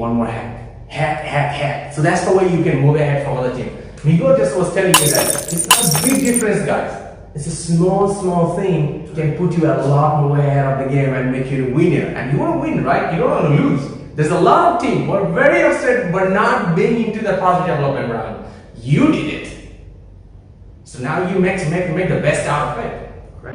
One more hack. So that's the way you can move ahead from other team. Migo just was telling you that it's not a big difference, guys. It's a small thing can put you a lot more ahead of the game and make you a winner. And you want to win, right? You don't want to lose. There's a lot of teams who are very upset but not being into the project development round. You did it. So now you make the best out of it. Right?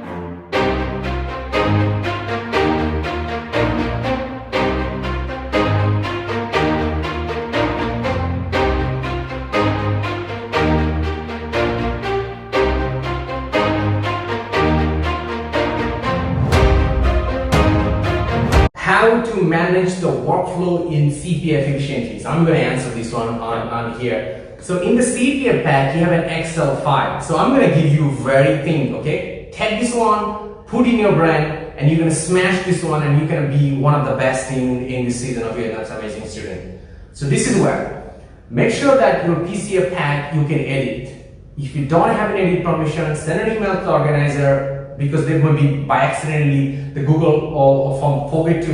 How to manage the workflow in CPF efficiently. So I'm going to answer this one on here. So in the CPF pack, you have an Excel file. So I'm going to give you very thing, okay? Take this one, put in your brand, and you're going to smash this one, and you're going to be one of the best in this season of your That's Amazing Student. So this is where, make sure that your PCF pack, you can edit. If you don't have an edit permission, send an email to the organizer, because there will be by accidentally the Google or form forget to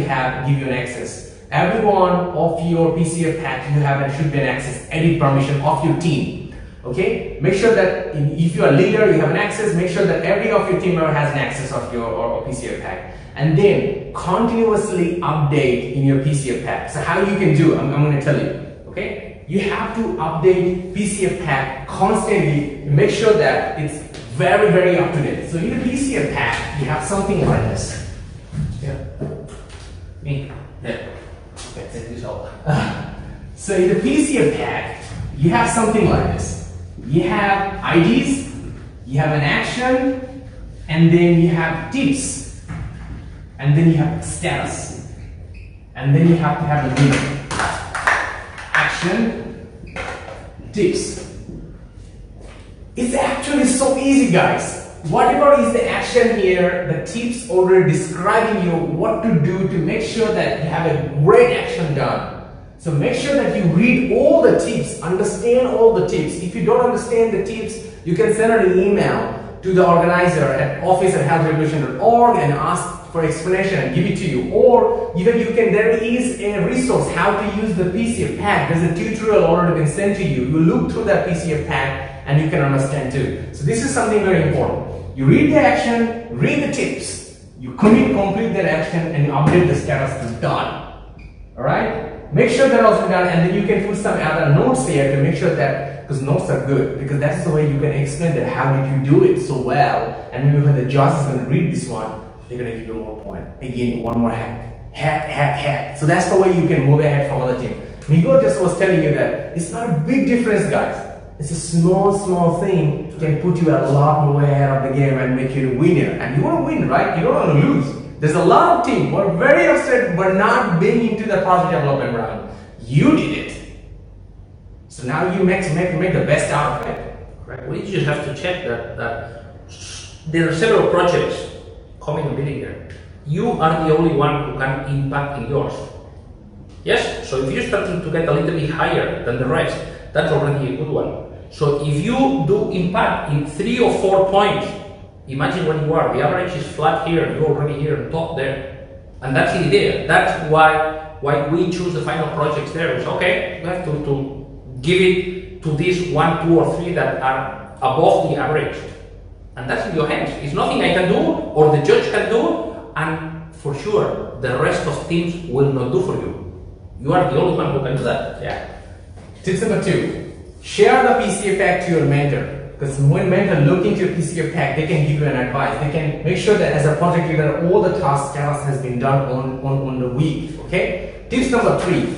give you an access. Every one of your PCF pack you have and should be an access edit permission of your team. Okay, make sure that if you are a leader you have an access. Make sure that every of your team member has an access of your or PCF pack, and then continuously update in your PCF pack. So how you can do? I'm going to tell you. Okay, you have to update PCF pack constantly to make sure that it's very up to date. So in the PCF pack, you have something like this. Yeah. Me. There. Let's take this out. So in the PCF pack, you have something like this. You have IDs, you have an action, and then you have tips, and then you have status, and then you have to have a link. Action, tips. It's actually so easy, guys. Whatever is the action here, the tips already describing you what to do to make sure that you have a great action done. So make sure that you read all the tips, understand all the tips. If you don't understand the tips, you can send an email to the organizer at office@healthregulation.org and ask for explanation and give it to you. Or even there is a resource how to use the PCF pack. There's a tutorial already been sent to you. You look through that PCF pack and you can understand too. So this is something very important. You read the action, read the tips, you complete that action, and you update the status to done. Alright? Make sure that also done, and then you can put some other notes here to make sure that, because notes are good, because that's the way you can explain that how did you do it so well, and maybe when the judge is going to read this one, they're going to give you more point. Again, one more hack. So that's the way you can move ahead from other team. Migo just was telling you that it's not a big difference, guys. It's a small thing can put you a lot more ahead of the game and make you a winner. And you want to win, right? You don't want to lose. There's a lot of teams who are very upset but not being into the project development round. You did it. So now you make the best out of it. Right. We just have to check that there are several projects coming and bidding there. You are the only one who can impact in yours. Yes? So if you're starting to get a little bit higher than the rest, that's already a good one. So if you do impact in 3 or 4 points, imagine when you are, the average is flat here, you're already here on top there. And that's the idea. That's why we choose the final projects there. It's okay, we have to give it to these 1, 2, or 3 that are above the average. And that's in your hands. It's nothing I can do or the judge can do, and for sure the rest of teams will not do for you. You are the only one who can do that. Yeah. Tip number 2. Share the PCF pack to your mentor, because when mentor look into your PCF pack, they can give you an advice. They can make sure that as a project leader, all the task has been done on the week. Okay. Tips number 3.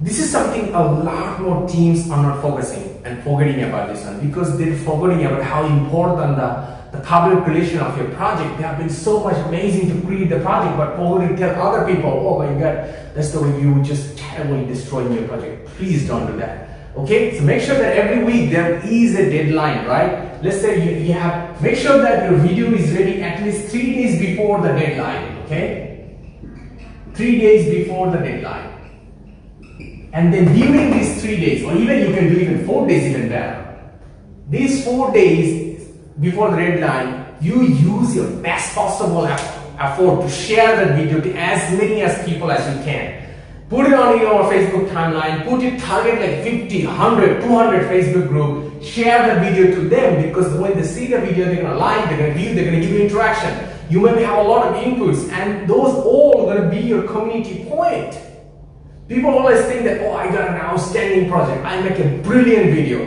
This is something a lot more teams are not focusing and forgetting about this one, because they're forgetting about how important the public relation of your project. They have been so much amazing to create the project, but forgetting to tell other people, oh my God, that's the way you just terribly destroying your project. Please don't do that. Okay, so make sure that every week there is a deadline, right? Let's say you have, make sure that your video is ready at least 3 days before the deadline, okay? 3 days before the deadline. And then during these 3 days, or even you can do even 4 days even better. These 4 days before the deadline, you use your best possible effort to share that video to as many as people as you can. Put it on your Facebook timeline, target like 50, 100, 200 Facebook group, share the video to them, because when they see the video, they're gonna like, they're gonna view, they're gonna give you interaction. You may have a lot of inputs, and those all gonna be your community point. People always think that, oh, I got an outstanding project, I make a brilliant video.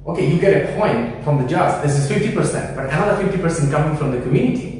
Okay, you get a point from the judge, this is 50%, but another 50% coming from the community.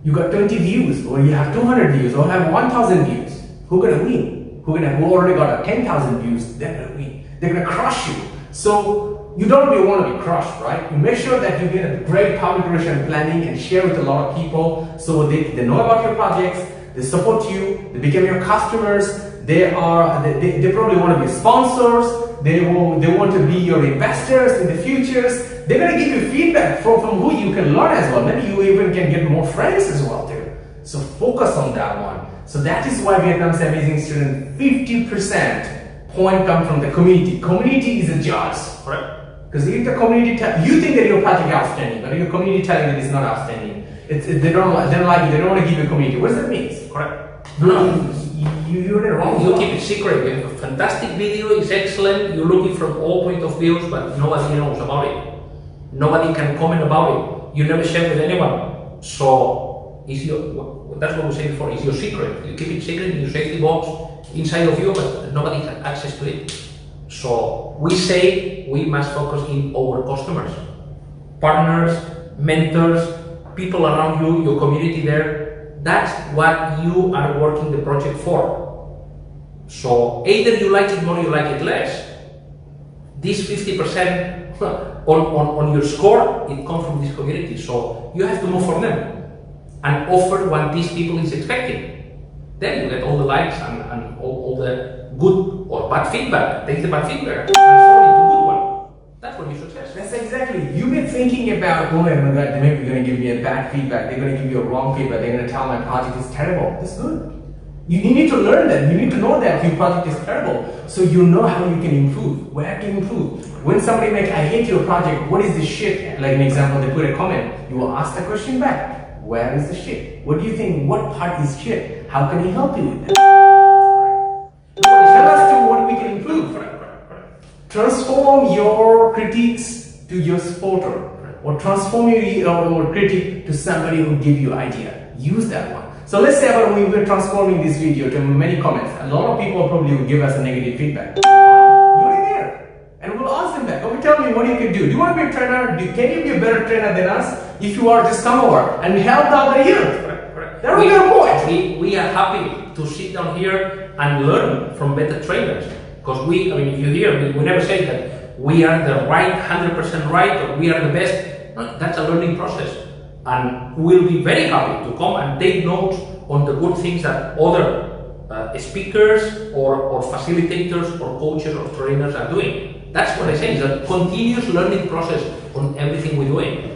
You got 20 views, or you have 200 views, or have 1,000 views. Who gonna win? Who already got 10,000 views? They're gonna win. They're gonna crush you. So you don't really want to be crushed, right? You make sure that you get a great public relation planning and share with a lot of people, so they know about your projects, they support you, they become your customers. They probably want to be sponsors. They want to be your investors in the futures. They're going to give you feedback from who you can learn as well. Maybe you even can get more friends as well too. So focus on that one. So that is why Vietnam's amazing student, 50% point come from the community. Community is a judge, right? Because if the community you think that your project is outstanding, but if your community telling that it's not outstanding, they don't like you. They don't want to give you a community. What does that mean? Correct. No. You're wrong. You keep it secret. You have a fantastic video, it's excellent. You're looking from all point of views, but nobody knows about it. Nobody can comment about it. You never share with anyone. So that's what we said before. It's your secret. You keep it secret in your safety box inside of you, but nobody has access to it. So we say we must focus in our customers, partners, mentors, people around you, your community there. That's what you are working the project for. So either you like it more, you like it less. This 50% on your score, it comes from this community. So you have to move for them and offer what these people is expecting. Then you get all the likes and all the good or bad feedback. Take the bad feedback and turn it into good one. That's what you success. That's exactly. You've been thinking about, oh my God, they may be going to give me a bad feedback. They're going to give you a wrong feedback. They're going to tell my project is terrible. That's good. You need to learn that. You need to know that your project is terrible, so you know how you can improve. Where can you improve? When somebody makes, I hate your project, what is the shit? Like an example, they put a comment. You will ask the question back. Where is the shit? What do you think? What part is shit? How can he help you with that? Tell us to what we can improve. Transform your critiques to your supporter, or transform your critic to somebody who give you idea. Use that one. So let's say about we were transforming this video to many comments. A lot of people probably will give us a negative feedback. You're in there, and we'll ask them back. Okay, tell me what you can do. Do you want to be a trainer? Can you be a better trainer than us? If you are, just come over and help the other youth. That will be a point. We are happy to sit down here and learn from better trainers. Because if you hear, we never say that we are the right, 100% right, or we are the best. No, that's a learning process. And we'll be very happy to come and take notes on the good things that other speakers or facilitators or coaches or trainers are doing. That's what I say, is a continuous learning process on everything we're doing.